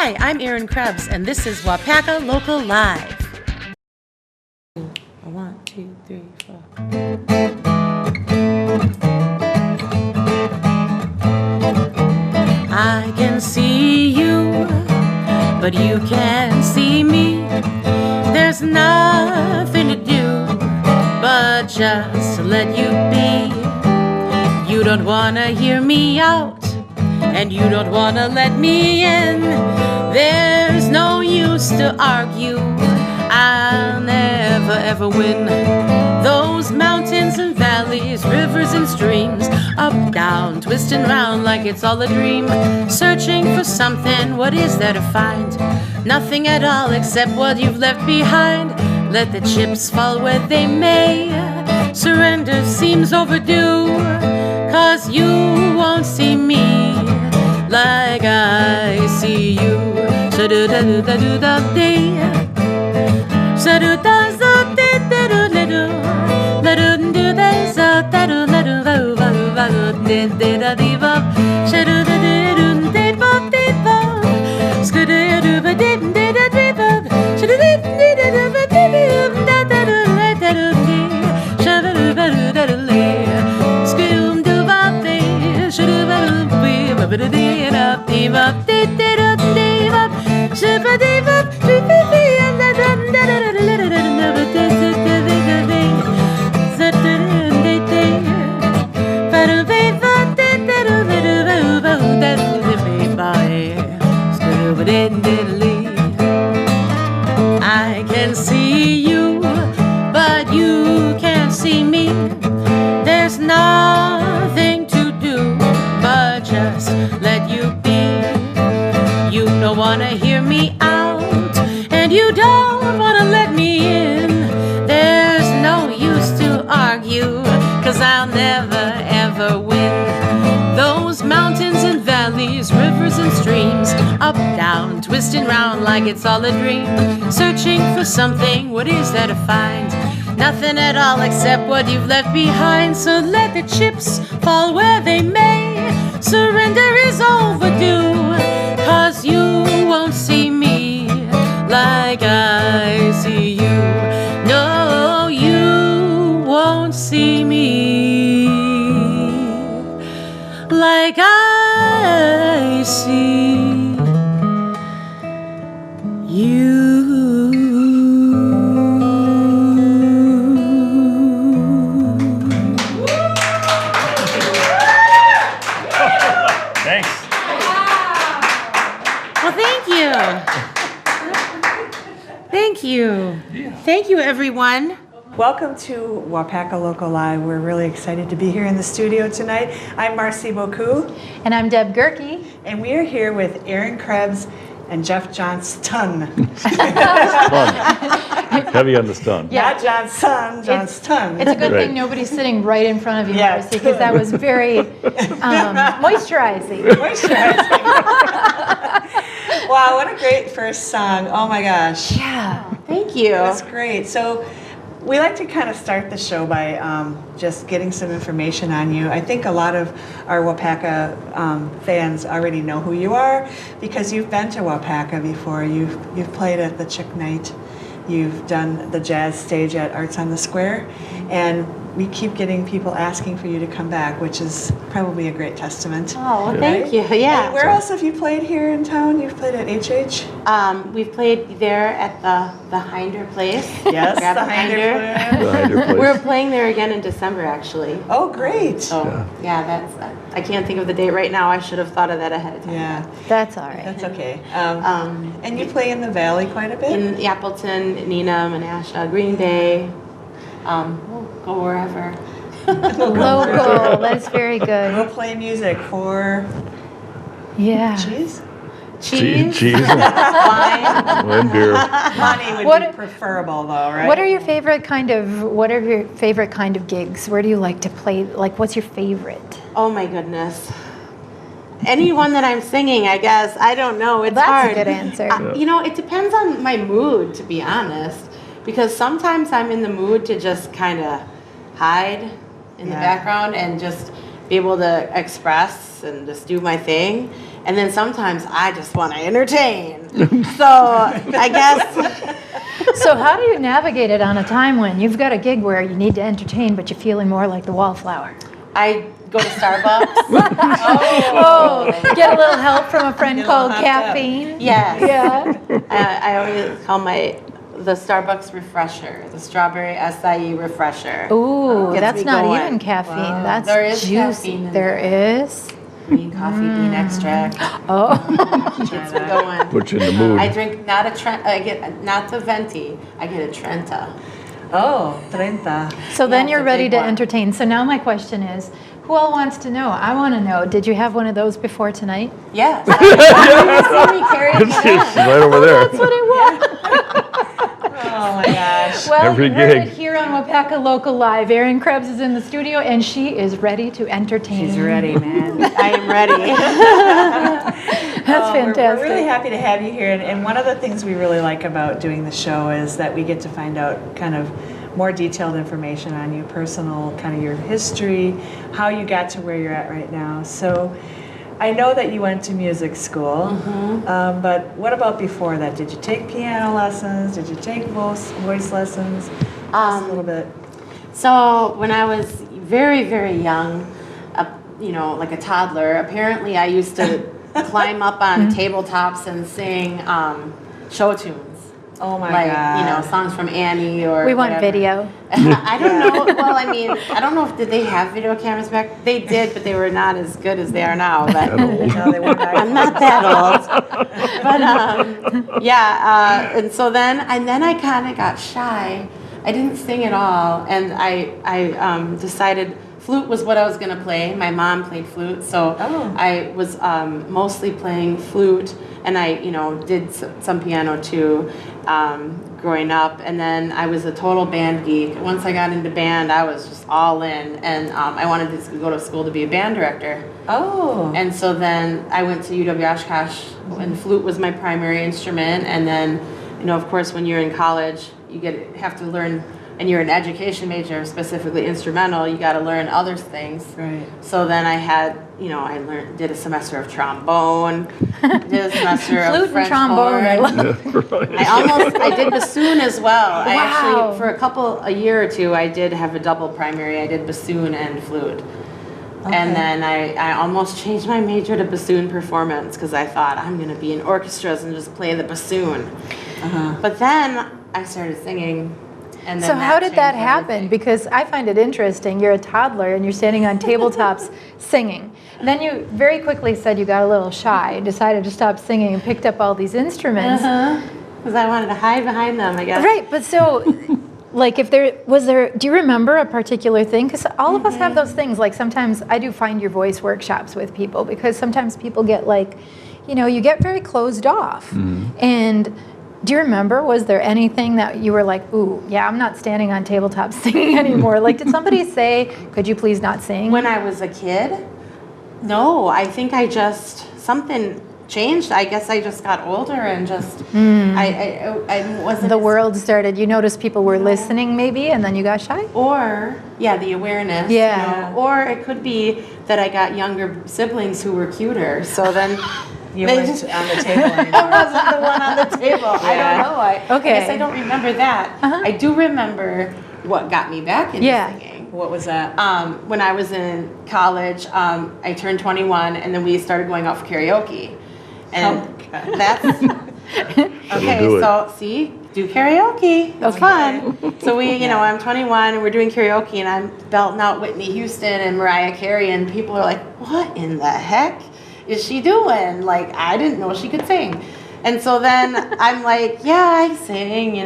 Hi, I'm Erin Krebs, and this is Waupaca Local Live. 1, 2, 3, 4. I can see you, but you can't see me. There's nothing to do but just to let you be. You don't wanna hear me out, and you don't wanna let me in. There's no use to argue, I'll never ever win. Those mountains and valleys, rivers and streams, up, down, twisting round like it's all a dream. Searching for something, what is there to find? Nothing at all except what you've left behind. Let the chips fall where they may. Surrender seems overdue, 'cause you won't see me like I see you. I can see you, but you can't see me. There's nothing to do but just let you be. You don't wanna hear me out, and you don't wanna let me in. There's no use to argue, 'cause I'll never ever win. Those mountains and valleys, rivers and streams, up, down, twisting round like it's all a dream. Searching for something, what is there to find? Nothing at all except what you've left behind. So let the chips fall where they may. Surrender is overdue, 'cause you won't see me like I see you. No, you won't see me like I see you. Thanks. Well, thank you. Thank you. Thank you, everyone. Welcome to Waupaca Local Live. We're really excited to be here in the studio tonight. I'm Marcy Boku, And I'm Deb Gerke. and we are here with Erin Krebs and Jeff Johnston. Heavy on the stun. Yeah. Not Johnson, Johnston. It's a good Right. thing nobody's sitting right in front of you, Yeah. Marcy, because that was very moisturizing. Moisturizing. Wow, what a great first song. Oh my gosh. Yeah. Thank you. That's great. So we like to kind of start the show by just getting some information on you. I think a lot of our Waupaca fans already know who you are because you've been to Waupaca before. You've played at the Chick Night. You've done the jazz stage at Arts on the Square. And we keep getting people asking for you to come back, which is probably a great testament. Oh, well, Yeah. thank you. And Yeah. where else have you played here in town? You've played at HH? We've played there at the Hinder place. Yes, Grab the a Hinder. The Hinder place. We're playing there again in December, actually. Oh, great. So, yeah, that's. I can't think of the date right now. I should have thought of that ahead of time. Yeah, That's all right. that's okay. And you play in the Valley quite a bit? In Appleton, Neenah, Menasha, Green Bay. We'll go wherever. Local. That's very We'll good. play music for Yeah. cheese. Cheese, Cheese wine. and beer. Money would What- be preferable though, right? What are your favorite kind of gigs? Where do you like to play? Like, what's your favorite? Oh my goodness. Anyone that I'm singing, I guess. I don't know. It's That's a hard. good answer. You know, it depends on my mood, to be honest. Because sometimes I'm in the mood to just kind of hide in the Yeah. background and just be able to express and just do my thing. And then sometimes I just want to entertain. So I guess. So how do you navigate it on a time when you've got a gig where you need to entertain, but you're feeling more like the wallflower? I go to Starbucks. Oh, get a little help from a friend Get a little called hopped up. Caffeine. Yes. Yeah. I always call the Starbucks refresher, the strawberry acai refresher. Ooh, Gets that's me not going. even caffeine. Wow. That's There is juicy. caffeine in There is. Green coffee bean extract. Oh. Gets me going. Put you in the mood. I drink not a I get not the venti. I get a Trenta. Oh, 30. So then Yeah, you're the ready big to one. entertain. So now my question is, who all wants to know? I want to know. Did you have one of those before tonight? Yes. You see me carrying It's it in. right over there. That's what it was. Oh my gosh. Well, Every you heard gig. it here on Waupaca Local Live. Erin Krebs is in the studio, and she is ready to entertain. She's ready, man. I am ready. That's fantastic. We're really happy to have you here. And one of the things we really like about doing the show is that we get to find out kind of more detailed information on you, personal, kind of your history, how you got to where you're at right now. So I know that you went to music school, but what about before that? Did you take piano lessons? Did you take voice lessons? Tell us a little bit. So when I was very, very young, like a toddler, apparently I used to climb up on tabletops and sing show tunes. Oh my Like, God. songs from Annie or We want whatever. video. I don't know. Well, I mean, I don't know if did they have video cameras back. They did, but they were not as good as they are now. But No, they weren't. I'm not that old. But and so then I kind of got shy. I didn't sing at all, and I decided flute was what I was going to play. My mom played flute, so I was mostly playing flute, and I did some piano too. Growing up, and then I was a total band geek. Once I got into band, I was just all in, and I wanted to go to school to be a band director. Oh. And so then I went to UW Oshkosh, and flute was my primary instrument. And then, of course, when you're in college, you have to learn, and you're an education major, specifically instrumental, you got to learn other things. Right. So then I had, did a semester of trombone, did a semester of Flute and French trombone. I horn. love I did bassoon as well. I Wow. actually, for a year or two, I did have a double primary. I did bassoon and flute. And then I almost changed my major to bassoon performance because I thought I'm going to be in orchestras and just play the bassoon. But then I started singing. And then So how did that changed happen? everything. Because I find it interesting. You're a toddler and you're standing on tabletops singing. Then you very quickly said you got a little shy, decided to stop singing and picked up all these instruments. Because I wanted to hide behind them, I guess. Right, but so, like, do you remember a particular thing? Because all of us have those things. Like, sometimes I do find your voice workshops with people because sometimes people get like, you get very closed off. And do you remember, was there anything that you were like, ooh, yeah, I'm not standing on tabletops singing anymore? Like, did somebody say, could you please not sing? When I was a kid, no, I think something changed. I guess I just got older and just, I wasn't. The world started, you noticed people were listening maybe, and then you got shy? Or, the awareness. Yeah. Or it could be that I got younger siblings who were cuter. So then You they weren't just, on the table anymore. I wasn't the one on the table. I don't know. I Okay. guess I don't remember that. I do remember what got me back into singing. What was that? When I was in college, I turned 21, and then we started going out for karaoke. And that's okay. do it. So see, do karaoke. It's fun. So we, I'm 21, and we're doing karaoke, and I'm belting out Whitney Houston and Mariah Carey, and people are like, "What in the heck is she doing?" Like, I didn't know she could sing. And so then I'm like, "Yeah, I sing,"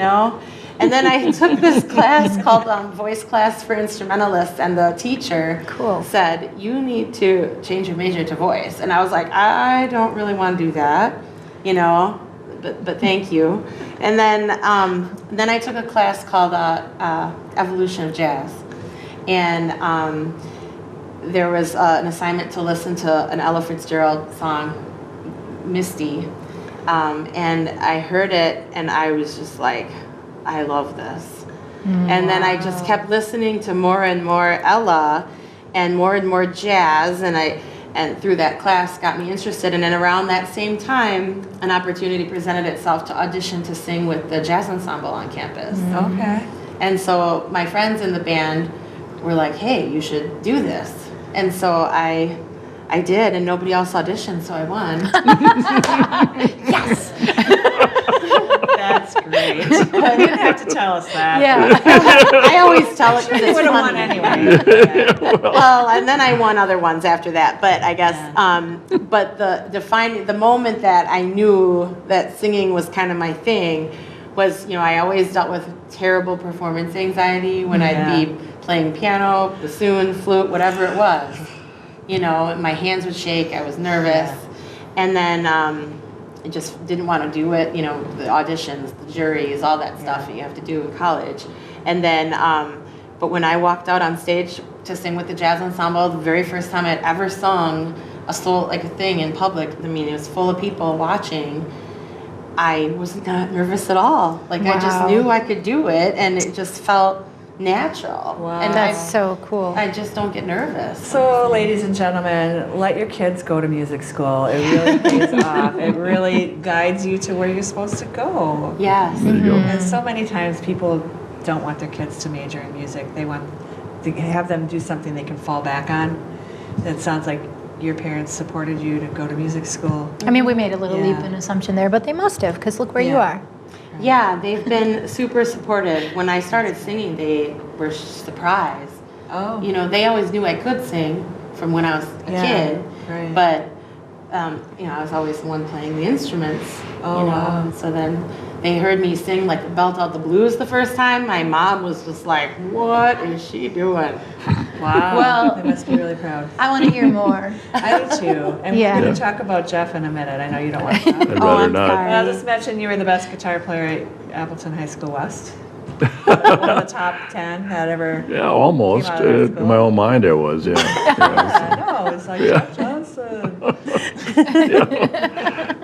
And then I took this class called Voice Class for Instrumentalists, and the teacher said, you need to change your major to voice. And I was like, I don't really want to do that, but thank you. And then I took a class called Evolution of Jazz. And there was an assignment to listen to an Ella Fitzgerald song, Misty. And I heard it, and I was just like, I love this. And then I just kept listening to more and more Ella and more jazz, and and through that class got me interested. And then around that same time, an opportunity presented itself to audition to sing with the jazz ensemble on campus. Okay. And so my friends in the band were like, hey, you should do this. And so I did, and nobody else auditioned, so I won. Yes. That's great. You didn't have to tell us that. Yeah. I always tell it because You it's would have won funny. anyway. Yeah. Well, and then I won other ones after that. But I guess, but the moment that I knew that singing was kind of my thing was, I always dealt with terrible performance anxiety when I'd be playing piano, bassoon, flute, whatever it was. My hands would shake. I was nervous, and then I just didn't want to do it. The auditions, the juries, all that stuff that you have to do in college, and then. But when I walked out on stage to sing with the jazz ensemble, the very first time I'd ever sung a thing in public, it was full of people watching. I was not nervous at all. I just knew I could do it, and it just felt natural. Wow. And That's so cool. I just don't get nervous. So, ladies and gentlemen, let your kids go to music school. It really pays off. It really guides you to where you're supposed to go. Yes. There you go. And so many times people don't want their kids to major in music. They want to have them do something they can fall back on. It sounds like your parents supported you to go to music school. I mean, we made a little leap Yeah. in assumption there, but they must have, because look where you Yeah. are. Yeah, they've been super supportive. When I started singing, they were surprised. Oh. They always knew I could sing from when I was a kid, right. but I was always the one playing the instruments. Oh, wow. And so then they heard me sing belt out the blues the first time. My mom was just like, "What is she doing?" Wow. Well- they must be really proud. I want to hear more. I do too. And Yeah. we're going to talk about Jeff in a minute. I know you don't want to talk. I'd rather I'm not. sorry. I'll just mention you were the best guitar player at Appleton High School West. One of the top 10 that ever. Yeah, almost. Came out of high school. In my own mind, I was. Yeah. Yeah, no, it's like Jeff Johnson.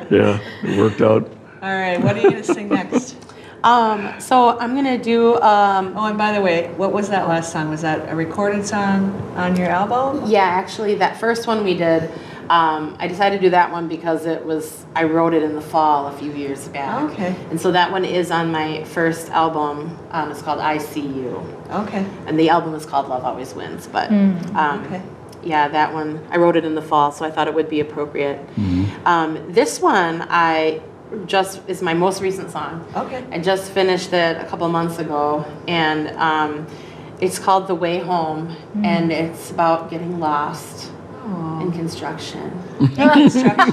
Yeah, it worked out. All right, what are you going to sing next? So I'm gonna do. Oh, and by the way, what was that last song? Was that a recorded song on your album? Yeah, actually, that first one we did. I decided to do that one because I wrote it in the fall a few years back. Okay. And so that one is on my first album. It's called I See You. Okay. And the album is called Love Always Wins. But Okay. yeah, that one, I wrote it in the fall, so I thought it would be appropriate. This one is my most recent song. Okay. I just finished it a couple months ago, and it's called The Way Home, and it's about getting lost in construction. Construction.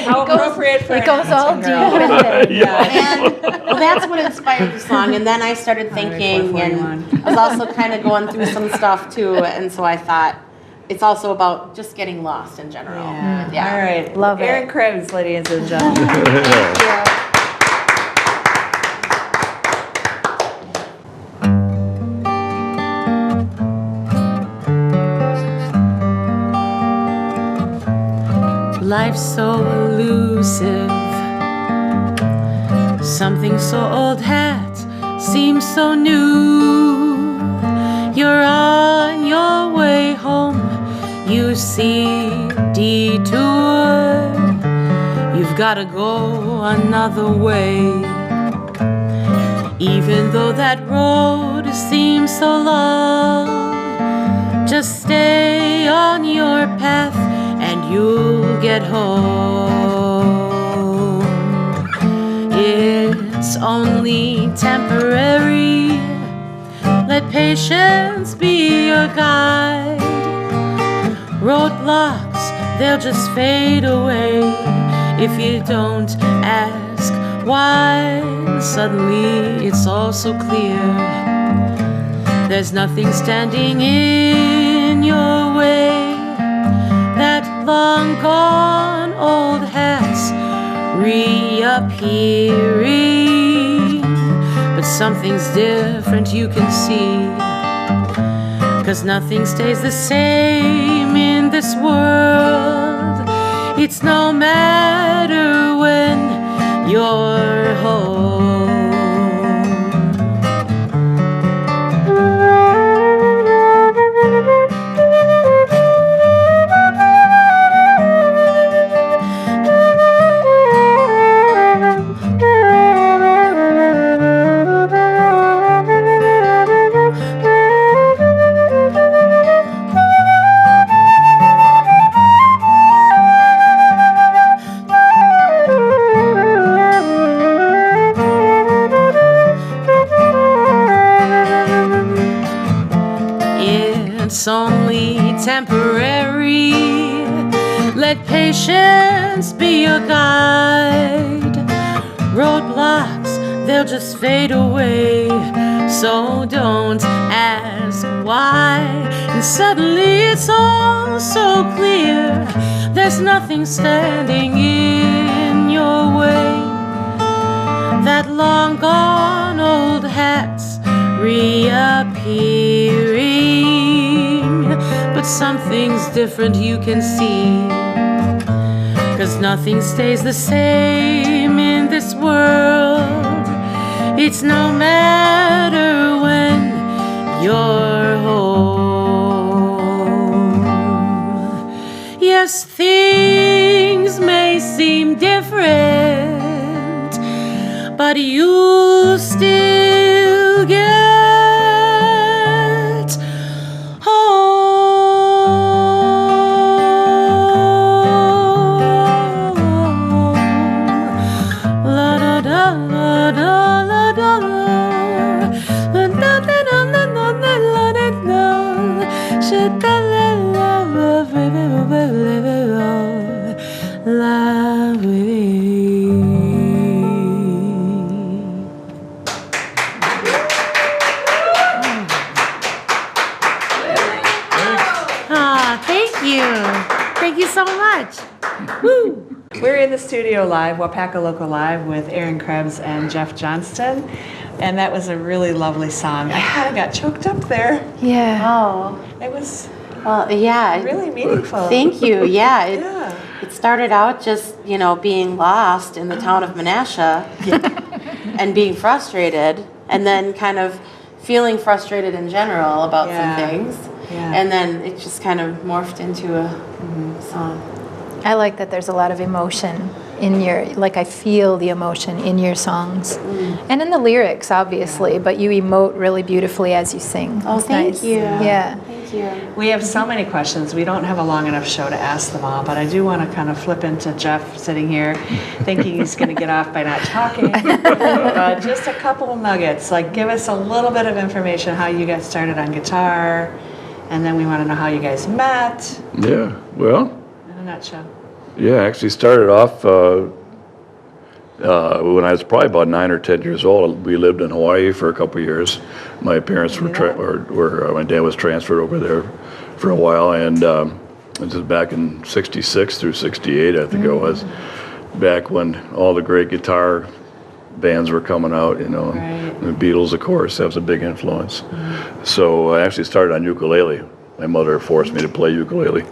How appropriate for It an goes all Appleton deep girl. with it. Yeah. And well, that's what inspired the song. And then I started thinking, and 441. I was also kind of going through some stuff too. And so I thought it's also about just getting lost in general. Yeah. All right. Love it. Erin Krebs, ladies and gentlemen. Yeah. Life's so elusive. Something so old hat seems so new. You're on your way home. You see detour. You've gotta go another way. Even though that road seems so long, just stay on your path and you'll get home. It's only temporary. Let patience be your guide. Roadblocks, they'll just fade away if you don't ask why. Suddenly it's all so clear. There's nothing standing in your way. That long gone old hat's reappearing, but something's different, you can see. 'Cause nothing stays the same in this world. It's no matter when you're home. romance only temporary. Let patience be your guide. Roadblocks, they'll just fade away. So don't ask why. And suddenly it's all so clear. There's nothing standing in your way. That long gone old hat's reappearing. But something's different, you can see. 'Cause nothing stays the same in this world. It's no matter when you're home. Yes, things may seem different, but you'll still get home. La da da la da la da la. La da da da la da da la da da. She da la la la baby baby la baby. Thank you. Thank you so much. Woo. We're in the studio live, Waupaca Local Live, with Erin Krebs and Jeff Johnston. And that was a really lovely song. I kind of got choked up there. Yeah. Oh, It was well, yeah. really meaningful. Thank you. Yeah. Yeah. It started out just, being lost in the town of Menasha and being frustrated, and then kind of feeling frustrated in general about Yeah. some things. Yeah. And then it just kind of morphed into a song. I like that there's a lot of emotion in your, like I feel the emotion in your songs. And in the lyrics, obviously, but you emote really beautifully as you sing. Oh, It's thank nice. you. Yeah. Thank you. We have so many questions. We don't have a long enough show to ask them all, but I do want to kind of flip into Jeff sitting here thinking he's going to get off by not talking. Just a couple of nuggets. Like, give us a little bit of information how you got started on guitar, and then we want to know how you guys met Yeah, well, in a nutshell. yeah, actually started off when I was probably about 9 or 10 years old. We lived in Hawaii for a couple of years. My parents were, my dad was transferred over there for a while, and this is back in '66 through '68, I think it was, back when all the great guitar bands were coming out, Right. The Beatles, of course, that was a big influence. So I actually started on ukulele. My mother forced me to play ukulele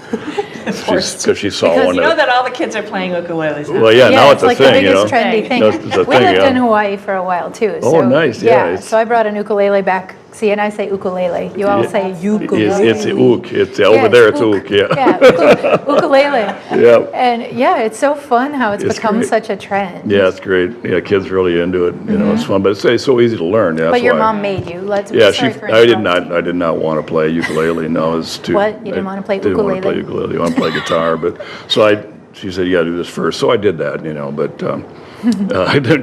because she saw Because one. you know that all the kids are playing ukuleles now. Well, yeah, now it's a like thing, the biggest trendy thing. No, it's a We thing, lived yeah. in Hawaii for a while too. Oh, So, nice, yeah, it's- So I brought an ukulele back. See, and I say ukulele. You all say ukulele. It's ook. It's over there. It's ook. Yeah. Yeah, ukulele. Yeah. And yeah, it's so fun how it's become great. such a trend. Yeah, it's great. Yeah, kids really into it. It's fun, but it's so easy to learn. Yeah, But that's your why. mom made you. Yeah, sorry for I did interrupting. not. I did not want to play ukulele. No, it's too. What? You didn't want to play Didn't want to play ukulele? ukulele. I want to play guitar, but she said you got to do this first. So I did that. But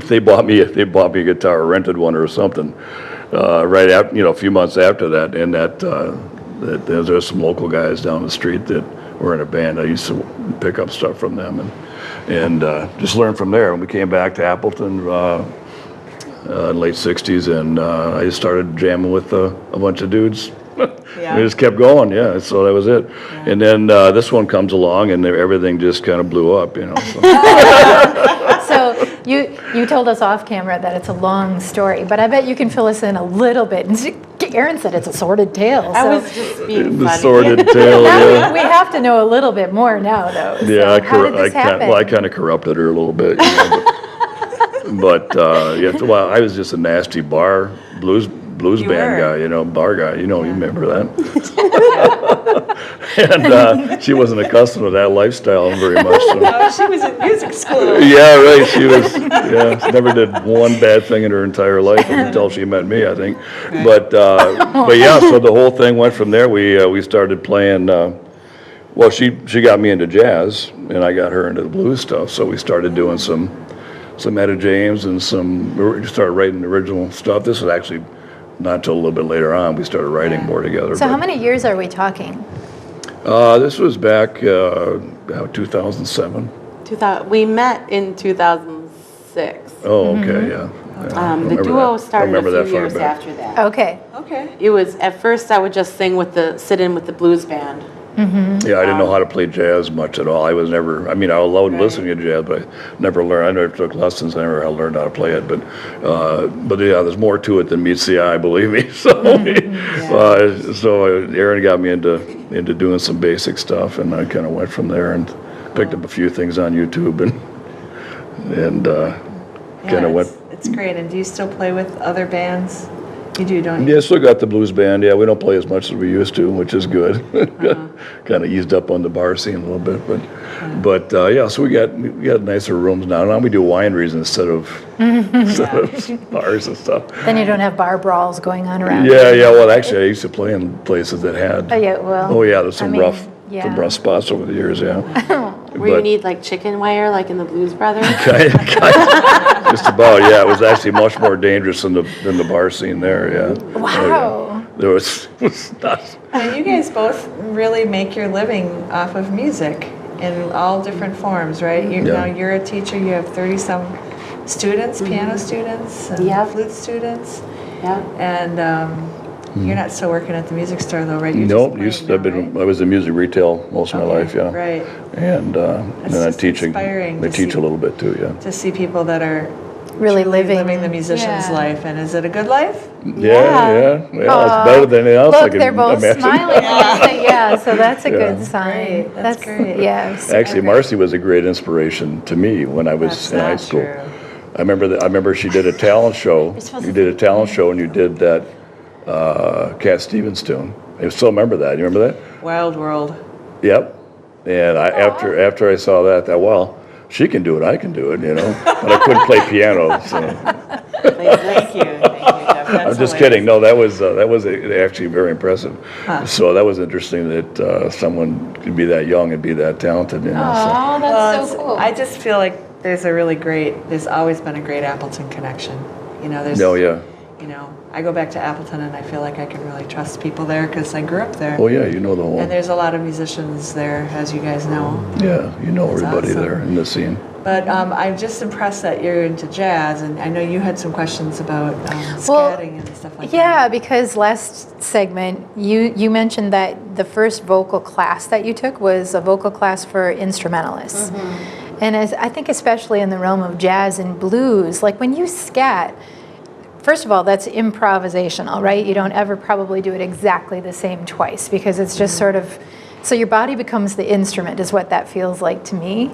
they bought me a guitar, or rented one or something. Right after, a few months after that, and there's some local guys down the street that were in a band. I used to pick up stuff from them and just learn from there. And we came back to Appleton in late '60s, and I just started jamming with a bunch of dudes. Yeah. We just kept going, yeah. So that was it. And then this one comes along, and everything just kind of blew up, So. So you told us off camera that it's a long story, but I bet you can fill us in a little bit. And Erin said it's a sordid tale. I So was just being The funny. sordid tale, now yeah. we have to know a little bit more now, though. So Yeah, how did this happen? I kind of corrupted her a little bit, but well, I was just a nasty blues You band were. guy, bar guy. You remember that. And she wasn't accustomed to that lifestyle very much. So. Oh, she was in music school. Yeah, right. She never did one bad thing in her entire life until she met me, I think. But yeah, so the whole thing went from there. We started playing. Well, she got me into jazz, and I got her into the blues stuff. So we started doing some Etta James and we started writing original stuff. This was actually not until a little bit later on, we started writing more together. So but, how many years are we talking? This was back 2007. 2000, we met in 2006. Oh, okay, yeah. Yeah, I The remember duo that. I started remember a that few far years back. after that. Okay. Okay. It was, at first I would just sit in with the blues band. Yeah, I didn't know how to play jazz much at all. I was never, I mean, I loved listening to jazz, but I never learned, I never took lessons, I never learned how to play it. But yeah, there's more to it than meets the eye, believe me. So, so Erin got me into doing some basic stuff, and I kind of went from there and picked up a few things on YouTube and kind of went. It's great. And do you still play with other bands? You do, don't you? Yeah, still got the blues band. Yeah, we don't play as much as we used to, which is good. Kind of eased up on the bar scene a little bit, but yeah. So we got nicer rooms now. Now we do wineries instead of bars and stuff. Then you don't have bar brawls going on around. Yeah. Well, actually, I used to play in places that had. Oh, yeah, well. Oh yeah, there's some I mean, rough yeah. some rough spots over the years. Yeah. Where you need like chicken wire, like in the Blues Brothers. Just about, yeah. It was actually much more dangerous than the bar scene there, yeah. Wow. Oh, yeah. There was not. And you guys both really make your living off of music in all different forms, right? Now you're a teacher. You have 30-some students, piano students, and flute students. Yeah. And you're not still working at the music store, though, right? You're Nope, just playing now, right? I was in music retail most of my life, yeah. Right. And then I'm just teaching. inspiring I to teach see- a little bit too, yeah. To see people that are Really truly living the musician's yeah. life. And is it a good life? Yeah. It's better than anything else I Look, can they're both imagine. smiling. Yeah, so that's a good sign. Great, that's great. Yes. Actually, Marcy was a great inspiration to me when I was That's in high not school. true. I remember she did a talent show. You did a talent show and you did that Cat Stevens tune. I still remember that. You remember that? Wild World. Yep. And after I saw that, well, she can do it, I can do it, you know. But I couldn't play piano, so. Thank you, Jeff. I'm just kidding. No, that was actually very impressive. So that was interesting that someone could be that young and be that talented, you know. Oh, that's Well, so cool. I just feel like there's always been a great Appleton connection. You know, So. No, yeah. You know, I go back to Appleton and I feel like I can really trust people there because I grew up there. Oh yeah, you know the whole. And there's a lot of musicians there, as you guys know. Yeah, you know That's everybody awesome. there in the scene. But I'm just impressed that you're into jazz, and I know you had some questions about Well, scatting and stuff like Yeah, that. because last segment you mentioned that the first vocal class that you took was a vocal class for instrumentalists. And I think especially in the realm of jazz and blues, like when you scat, first of all, that's improvisational, right? You don't ever probably do it exactly the same twice because it's just sort of, so your body becomes the instrument is what that feels like to me.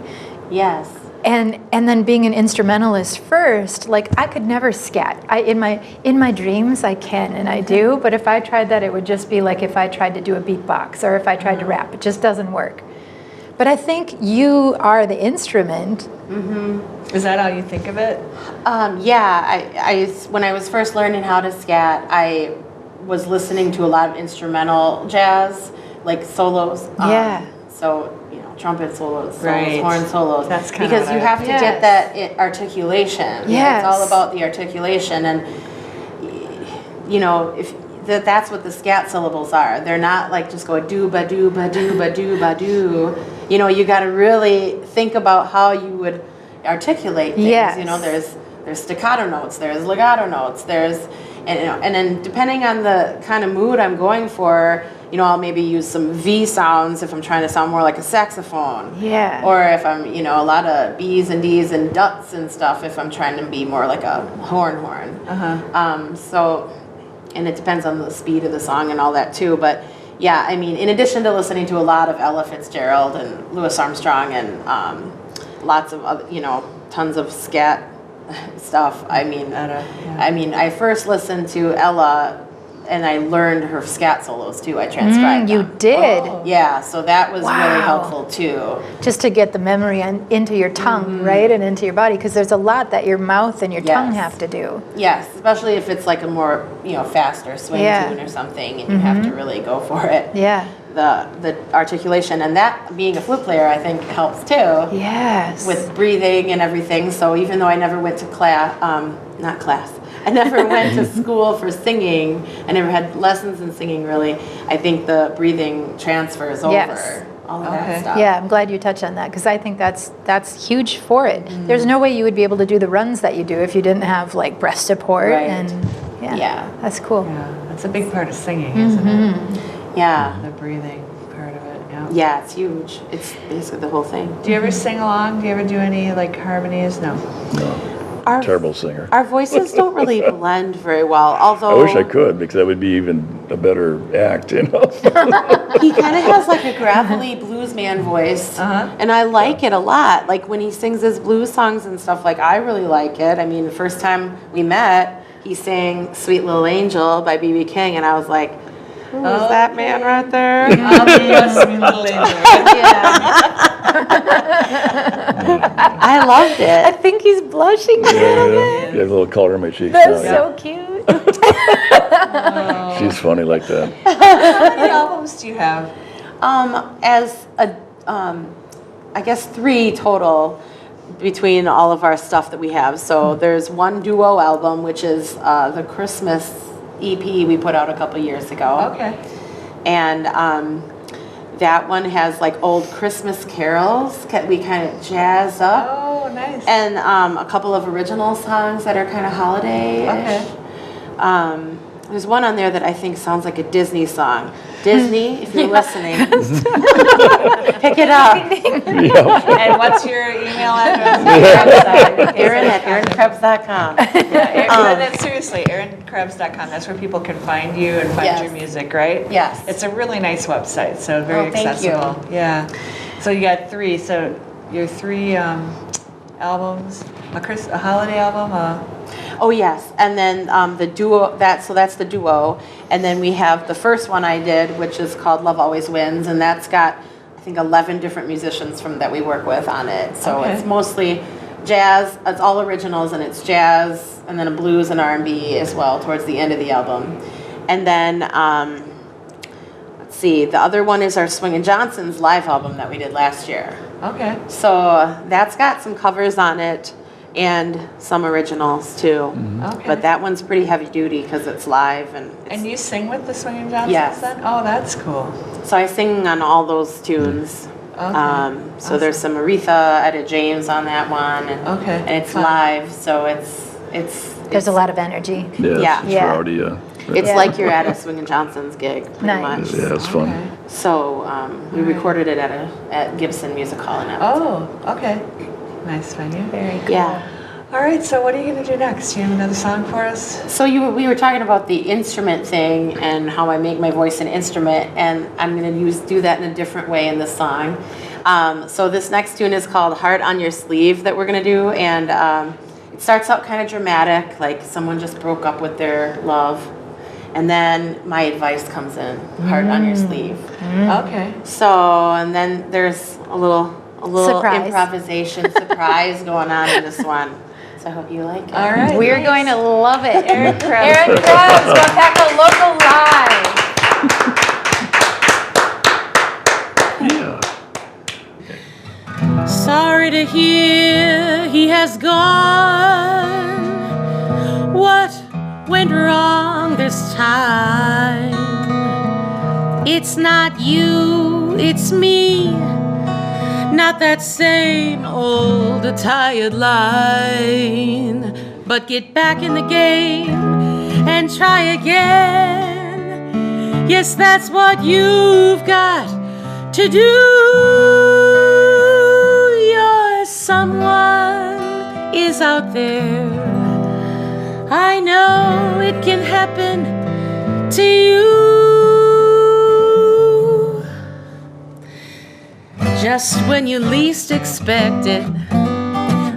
Yes. And then being an instrumentalist first, like I could never scat. In my dreams I can and I do, but if I tried that, it would just be like if I tried to do a beatbox or if I tried to rap. It just doesn't work. But I think you are the instrument. Is that how you think of it? I when I was first learning how to scat, I was listening to a lot of instrumental jazz, like solos. Yeah. So, you know, trumpet solos, Right. horn solos. That's kinda because what you I- have to Yes. get that articulation. Yes. It's all about the articulation, and you know, if that's what the scat syllables are. They're not like just going do ba do ba do ba do ba do. You know, you got to really think about how you would articulate things. Yes. You know, there's staccato notes, there's legato notes, and then depending on the kind of mood I'm going for, you know, I'll maybe use some V sounds if I'm trying to sound more like a saxophone. Yeah. Or if I'm, you know, a lot of B's and D's and duts and stuff if I'm trying to be more like a horn. So, and it depends on the speed of the song and all that too. But yeah, I mean, in addition to listening to a lot of Ella Fitzgerald and Louis Armstrong and lots of other, you know, tons of scat stuff. I mean, I first listened to Ella, and I learned her scat solos too. I transcribed You them. did. Yeah, so that was Wow. really helpful too. Just to get the memory into your tongue, right? And into your body, because there's a lot that your mouth and your tongue Yes. have to do. Yes, especially if it's like a more, you know, faster swing Yeah. tune or something, and you have to really go for it. Yeah. The articulation, and that being a flute player, I think helps too. Yes. With breathing and everything. So even though I never went to class, I I never went to school for singing. I never had lessons in singing, really. I think the breathing transfers over. Yes. All of that stuff. Yeah, I'm glad you touched on that because I think that's huge for it. There's no way you would be able to do the runs that you do if you didn't have like breast support Right. and Yeah. that's cool. Yeah, that's a big part of singing, isn't it? Yeah. The breathing part of it. Yeah. Yeah, it's huge. It's basically the whole thing. Do you ever sing along? Do you ever do any like harmonies? No. Our, Terrible singer. our voices don't really blend very well, although I wish I could, because that would be even a better act, you know? he kind of has like a gravelly blues man voice, and I like it a lot. Like when he sings his blues songs and stuff, like I really like it. I mean, the first time we met, he sang "Sweet Little Angel" by B.B. King, and I was like, "Who is that man right there?" I'll be a sweet little angel. I loved I it. think he's blushing a little bit. You have a little color in my cheeks That's now. so cute. She's funny like that. How many albums do you have? As a, I guess 3 total between all of our stuff that we have. So there's one duo album, which is the Christmas EP we put out a couple years ago. Okay. And that one has like old Christmas carols we kind of jazzed up. Oh, nice. And a couple of original songs that are kind of holiday-ish. Okay. There's one on there that I think sounds like a Disney song. Disney, if you're listening, pick it up. And what's your email address? Erin at erinkrebs.com. And then seriously, erinkrebs.com. That's where people can find you and find Yes. your music, right? Yes. It's a really nice website, so very Oh, thank you. accessible. Yeah. So you got 3. So your 3 albums, a holiday album, Oh yes, and then the duo. That's the duo, and then we have the first one I did, which is called "Love Always Wins," and that's got I think 11 different musicians that we work with on it. So Okay. it's mostly jazz. It's all originals, and it's jazz, and then a blues and R&B as well towards the end of the album. And then let's see, the other one is our Swingin' Johnson's live album that we did last year. okay. So that's got some covers on it. And some originals too, Okay. but that one's pretty heavy duty because it's live and. And you sing with the Swingin' Johnsons Yes. then? Oh, that's cool. So I sing on all those tunes. Okay. So there's some Aretha, Etta James on that one, and, Okay, and it's fun. live, so There's a lot of energy. Yeah. It's Yeah. rowdy, It's Yeah. like you're at a Swingin' Johnson's gig, pretty Nice. much. Yeah, it's fun. Okay. So we recorded it at Gibson Music Hall in Evansville. Oh, okay. Nice venue. Very cool. Yeah. All right, so what are you going to do next? Do you have another song for us? So we were talking about the instrument thing and how I make my voice an instrument, and I'm going to do that in a different way in this song. So this next tune is called "Heart on Your Sleeve" that we're going to do, and it starts out kind of dramatic, like someone just broke up with their love, and then my advice comes in, "Heart on your sleeve." Okay. So and then there's a little Surprise. improvisation surprise going on in this one. So I hope you like it. All right. We're going to love it. Erin Krebs. Erin Krebs, Waupaca Local Live. Yeah. Sorry to hear he has gone. What went wrong this time? It's not you, it's me. Not that same old tired line. But get back in the game and try again. Yes, that's what you've got to do. Your someone is out there. I know it can happen to you. Just when you least expect it,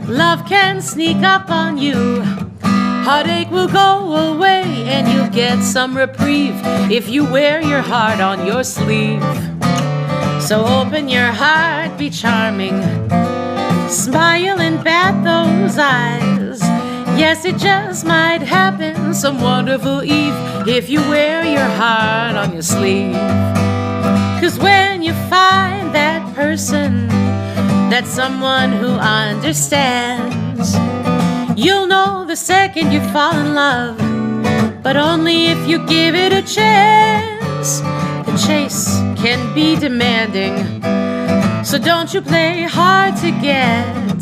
love can sneak up on you. Heartache will go away and you'll get some reprieve if you wear your heart on your sleeve. So open your heart, be charming, smile and bat those eyes. Yes, it just might happen some wonderful eve if you wear your heart on your sleeve. 'Cause when you find that person, that someone who understands, You'll know the second you fall in love, but only if you give it a chance. The chase can be demanding, so don't you play hard to get.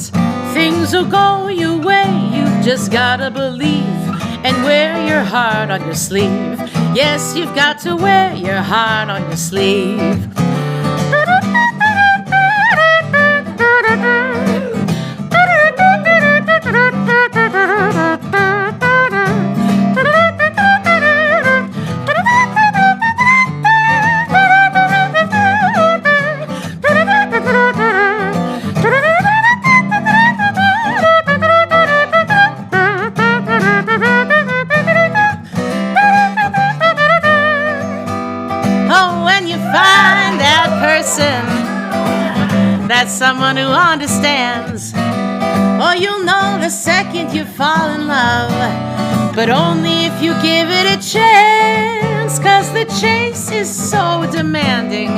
Things will go your way, you've just gotta believe and wear your heart on your sleeve. Yes, you've got to wear your heart on your sleeve. That's someone who understands. Oh, you'll know the second you fall in love, but only if you give it a chance. 'Cause the chase is so demanding.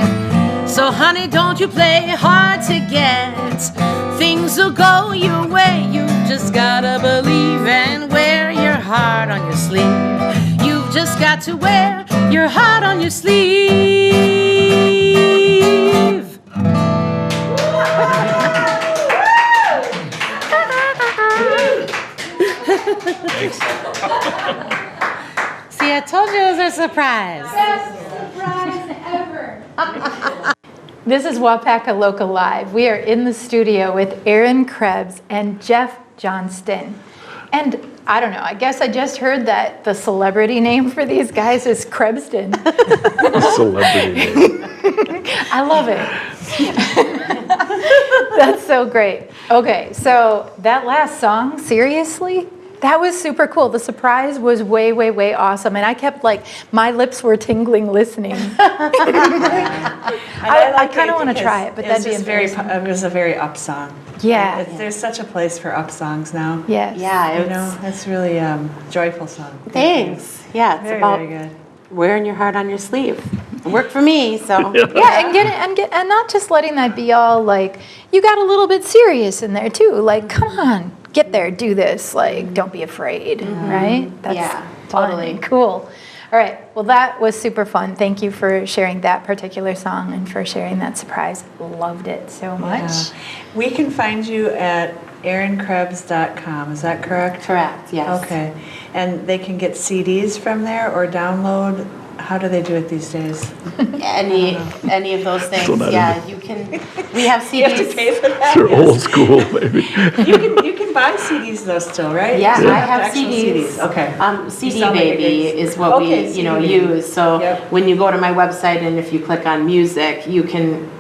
So honey, don't you play hard to get. Things will go your way, you just gotta believe and wear your heart on your sleeve. You've just got to wear your heart on your sleeve. See, I told you it was a surprise. Best surprise ever. This is Waupaca Local Live. We are in the studio with Erin Krebs and Jeff Johnston. And I don't know, I guess I just heard that the celebrity name for these guys is Krebston. Celebrity name. I love it. That's so great. Okay, so that last song, seriously? That was super cool. The surprise was way, way, way awesome. And I kept my lips were tingling listening. I kind of want to try it, but that'd be embarrassing. It was a very up song. Yeah. There's such a place for up songs now. Yes. Yeah, It's really a joyful song. Thanks. Yeah, it's Very, about very good. wearing your heart on your sleeve. It worked for me, so. Yeah, and not just letting that be all you got a little bit serious in there too. Come on, get there, do this. Don't be afraid, right? That's Yeah, fun totally. and cool. All right, well, that was super fun. Thank you for sharing that particular song and for sharing that surprise. Loved it so much. Yeah. We can find you at erinkrebs.com, is that correct? Correct, yes. Okay, and they can get CDs from there or download? How do they do it these days? Any of those things, not yeah, you can, we have CDs. You have to pay for that? They're old school, maybe. You can buy CDs though still, right? Yeah, So you I have actual CDs. Okay. CD sound like a Baby great- is what Okay, we, CD Baby. use. So Yep. when you go to my website and if you click on music, you can,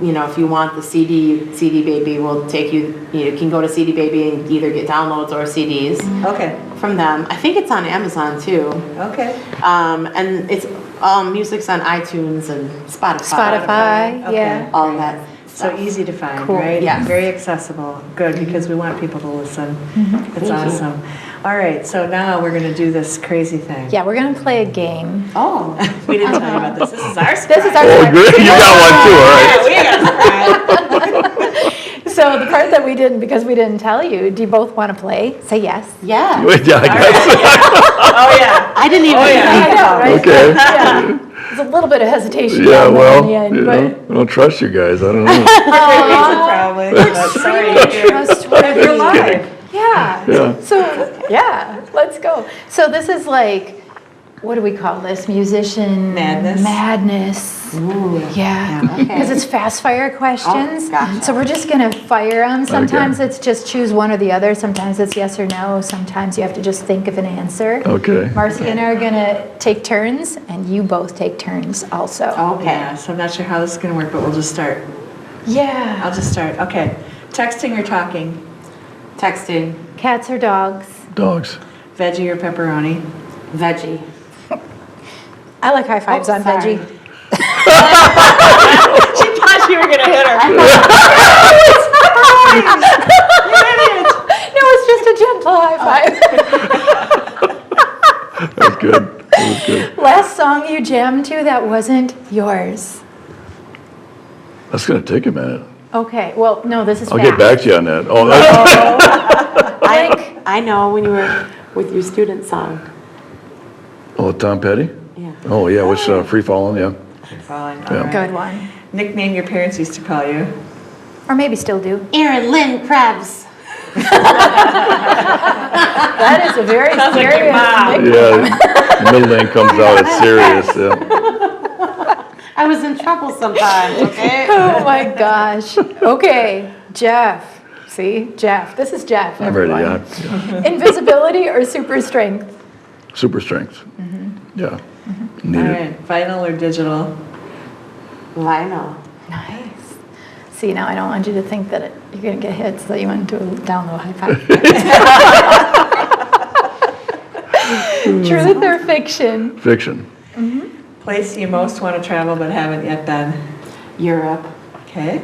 if you want the CD Baby will take you, you can go to CD Baby and either get downloads or CDs Okay, from them. I think it's on Amazon too. okay. And it's music's on iTunes and Spotify. Spotify, Okay. yeah. All of that. So easy to find, Cool. right? Yes. Very accessible. Good, because we want people to listen. It's Thank you. awesome. All right, so now we're going to do this crazy thing. Yeah, we're going to play a game. Oh. We didn't tell you about this. This is our surprise. This is our Oh, great. You got one too, all right. Yeah, we got a surprise. So the part that we didn't, because we didn't tell you, do you both want to play? Say yes. Yeah. Wait, yeah, I guess. Oh, yeah. I didn't even Oh, yeah. think about it. Okay. Yeah. There's a little bit of hesitation Yeah, down there well, in the end, you but know, I don't trust you guys. I don't know. Good reason, probably. But sorry, you're trustworthy. live. Yeah. Yeah. So, yeah, let's go. So this is what do we call this? Musician Madness. Madness. Ooh. Yeah. Okay. Because it's fast fire questions. Oh, gotcha. So we're just going to fire them. Sometimes it's just choose one or the other. Sometimes it's yes or no. Sometimes you have to just think of an answer. Okay. Marcy and I are going to take turns, and you both take turns also. Okay. Yeah, so I'm not sure how this is going to work, but we'll just start. Yeah. I'll just start. Okay. Texting or talking? Texting. Cats or dogs? Dogs. Veggie or pepperoni? Veggie. I like high fives on sorry. veggie. She thought you were going to hit her. No, it's just a gentle high five. That's good. That was good. Last song you jammed to that wasn't yours. That's going to take a minute. Okay, well, no, this is I'll fast. get back to you on that. Oh, Like, I know when you were with your student song. Oh, Tom Petty? Yeah. Oh, yeah, which, Free Fallin', yeah. Falling. Yeah. All right. Good one. Nickname your parents used to call you. Or maybe still do. Erin Lynn Krebs. That is a very Sounds like your serious mom. nickname. Yeah, the middle name comes out, it's serious, yeah. I was in trouble sometimes, okay? Oh my gosh. Okay, Jeff. See, Jeff. This is Jeff. I'm ready, everyone. yeah. Invisibility or super strength? Super strength. Yeah. Need All it. right, vinyl or digital? Vinyl. Nice. See, now I don't want you to think that you're going to get hit, so you want to do a down low high five. Truth or fiction? Fiction. Place you most want to travel but haven't yet been? Europe. Okay.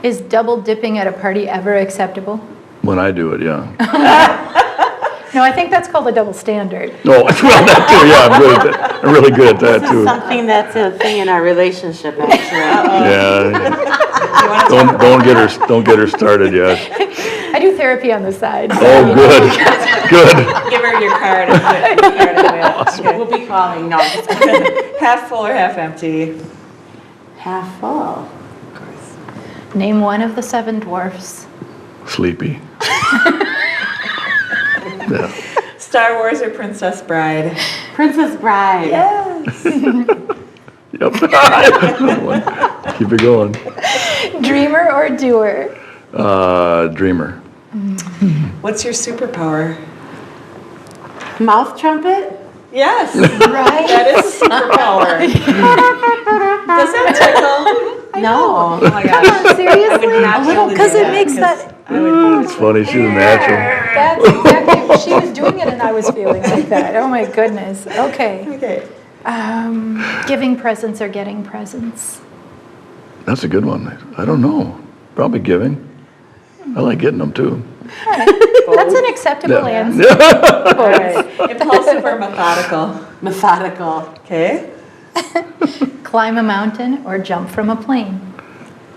Is double dipping at a party ever acceptable? When I do it, yeah. No, I think that's called a double standard. No, well, that too, yeah, I'm good at that. I'm really good at that This is too. something that's a thing in our relationship, actually. Yeah, You want to talk don't get her started yet. I do therapy on the side. Oh, good, good. give her your card and put your card away. Okay. We'll be calling. No, just kidding. Half full or half empty? Half full. Of course. Name one of the seven dwarfs. Sleepy. Yeah. Star Wars or Princess Bride? Princess Bride. Yes. Yep. Keep it going. Dreamer or doer? Dreamer. What's your superpower? Mouth trumpet? Yes. Right? That is a superpower. Does that tickle? No. Oh my gosh. Seriously? not be able to Because do it that, makes 'cause that. I would It's funny, she's a natural. That's exactly. She was doing it, and I was feeling like that. Oh my goodness. Okay. Okay. Giving presents or getting presents? That's a good one. I don't know. Probably giving. I like getting them too. That's an acceptable Yeah. answer. All right. Impulsive or methodical? Methodical. Okay. Climb a mountain or jump from a plane?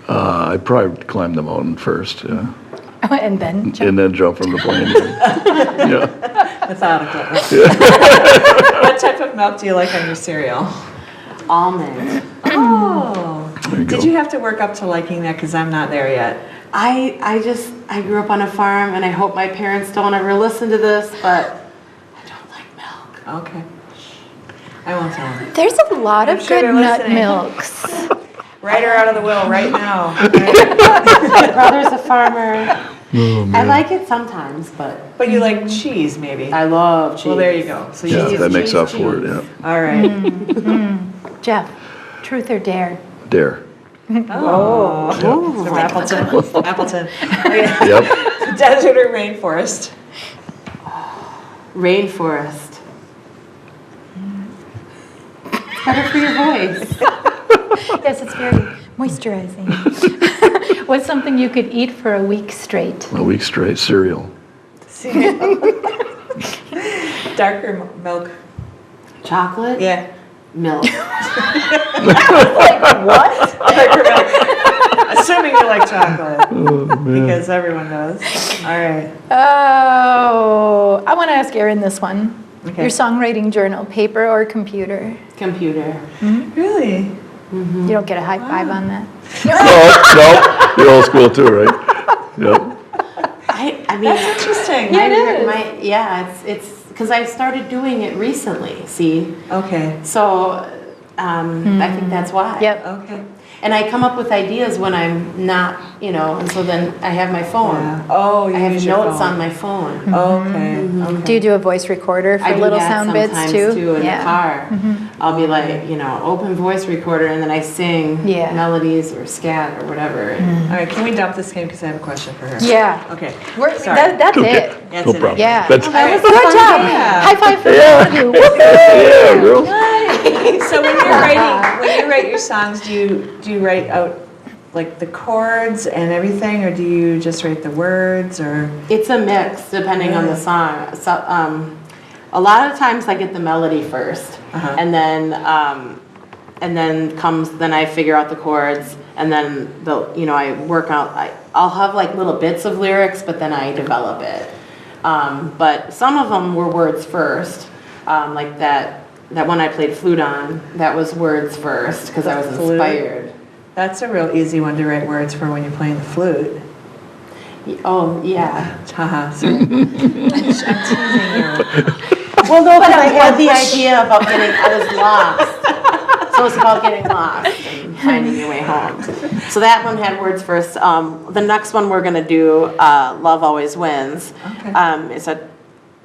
I'd probably climb the mountain first, yeah. And then jump. And then jump from the plane. Yeah. Methodical. What type of milk do you like on your cereal? Almond. Oh. There you go. Did you have to work up to liking that? Because I'm not there yet. I grew up on a farm, and I hope my parents don't ever listen to this, but I don't like milk. Okay. I won't tell them. There's a lot of sure good they're nut listening. milks. Write her out of the will right now. My brother's a farmer. I like it sometimes, but But you like cheese, maybe? I love cheese. Well, there you go. So you Yeah, use that makes cheese, up for it, cheese. yeah. All right. Jeff, truth or dare? Dare. Oh. So Appleton. Appleton. Okay. Yep. Desert or rainforest? Rainforest. It's better for your voice. Yes, it's very moisturizing. What's something you could eat for a week straight? A week straight, cereal. Darker milk. Chocolate? Yeah. Milk. What? Darker milk. Assuming you like chocolate. Because everyone does. All right. Oh, I want to ask Erin this one. Okay. Your songwriting journal, paper or computer? Computer. Really? You don't get a high five on that. No, you're old school too, right? Yep. I mean, That's interesting. Yeah, it is. it's because I started doing it recently. See, Okay. so I think that's why. Yep. Okay. And I come up with ideas when I'm not, and so then I have my phone. Yeah. Oh, you I have use your notes phone. on my phone. Okay. Okay. Do you do a voice recorder for I do little that sound bits sometimes too? in the car. I'll be like, open voice recorder, and then I sing Yeah. melodies or scat or whatever. All right. Can we dump this game because I have a question for her? Yeah. Okay. That's Okay. it. That's No it. problem. Yeah. That's, Good job. Yeah. High five for Yeah. you. yeah, girl. So when you write your songs, do you write out like the chords and everything, or do you just write the words, or? It's a mix depending on the song. So, a lot of times I get the melody first, Uh-huh. and then I figure out the chords, and then I work out. I'll have like little bits of lyrics, but then I develop it. But some of them were words first, like that one I played flute on, that was words first because I was Flute? inspired. That's a real easy one to write words for when you're playing the flute. Oh, yeah. Haha, sorry. I'm teasing you. Well, no, but I had the idea about I was lost. So it's about getting lost and finding your way home. So that one had words first. The next one we're going to do, Love Always Wins,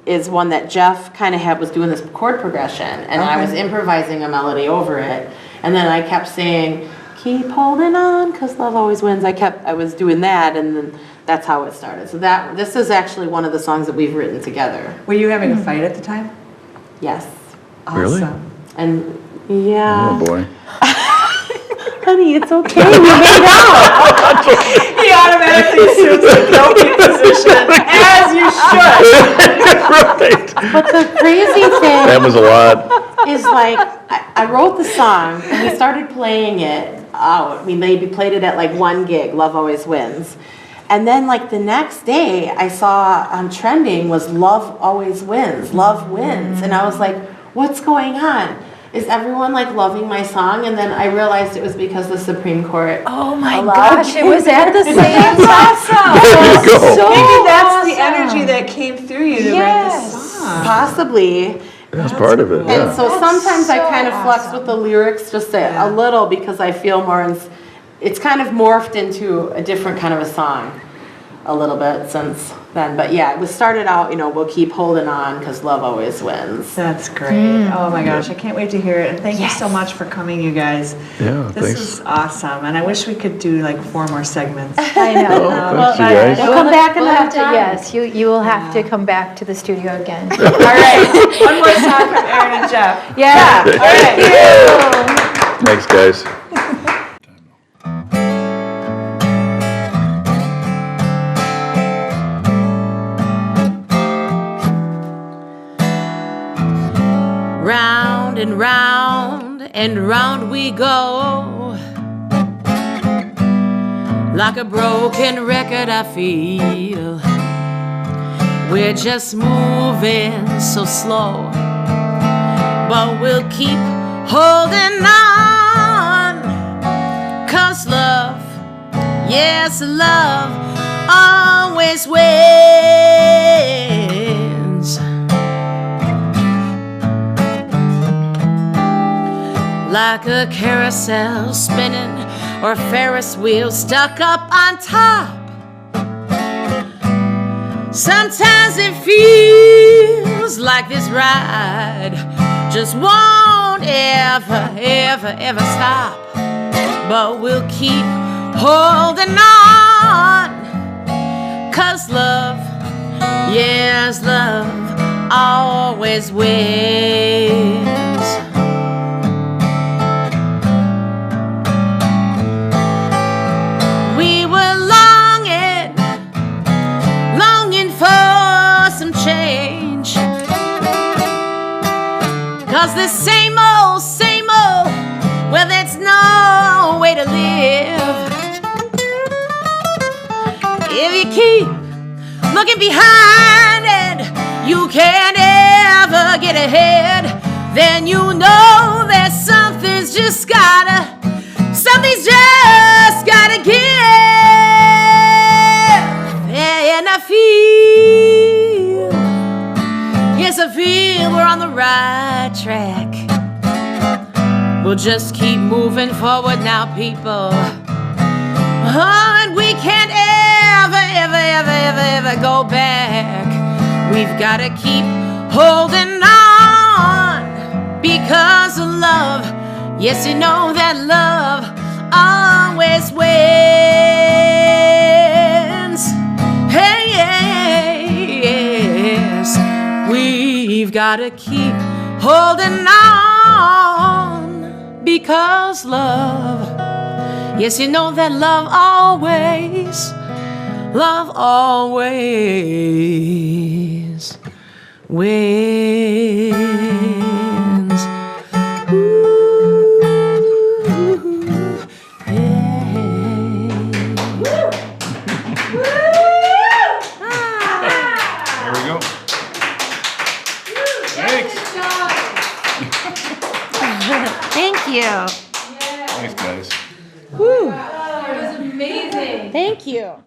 is one that Jeff kind of was doing this chord progression, and I was improvising a melody over it. And then I kept saying, keep holding on, because love always wins. I was doing that, and then that's how it started. So this is actually one of the songs that we've written together. Were you having a fight at the time? Yes. Really? Awesome. And yeah. Oh, boy. Honey, it's okay. We made out. He automatically assumes the guilty position, as you should. Right. But the crazy thing That was a lot. is like, I wrote the song, and we started playing it out. We maybe played it at like one gig, Love Always Wins. And then like the next day, I saw on trending was Love Always Wins, Love Wins. And I was like, what's going on? Is everyone like loving my song? And then I realized it was because the Supreme Court. Oh my allowed gosh, it was at the same time. There you go. So Maybe that's the awesome. energy that came through you to write Yes. this song. Possibly. That's part of it, And yeah. so sometimes I so kind of flex awesome. with the lyrics just a little because I feel more, it's kind of morphed into a different kind of a song a little bit since then. But yeah, we started out, we'll keep holding on because love always wins. That's great. Oh my gosh, I can't wait to hear it. And thank you so Yes. much for coming, you guys. Yeah, This thanks. is awesome. And I wish we could do like 4 more segments. I know. Oh, thanks, you guys. We'll come back We'll another have to, time. yes, you will have to come back to the studio again. All right, one more song from Erin and Jeff. Yeah. All right. Thanks, guys. Round and round and round we go, like a broken record I feel. We're just moving so slow, but we'll keep holding on. 'Cause love, yes, love always wins. Like a carousel spinning or Ferris wheel stuck up on top. Sometimes it feels like this ride just won't ever, ever, ever stop. But we'll keep holding on. 'Cause love, yes, love always wins. We were longing for some change. 'Cause this same old, well, there's no way to live. If you keep looking behind and you can't ever get ahead, then you know that something's just gotta give. And I feel we're on the right track. We'll just keep moving forward now, people. Oh, and we can't ever go back. We've got to keep holding on because of love. Yes, you know that love always wins. Hey, yes, we've got to keep holding on because love. Yes, you know that love always wins. There we go. Thank you. Thanks, guys. Woo. It was amazing. Thank you.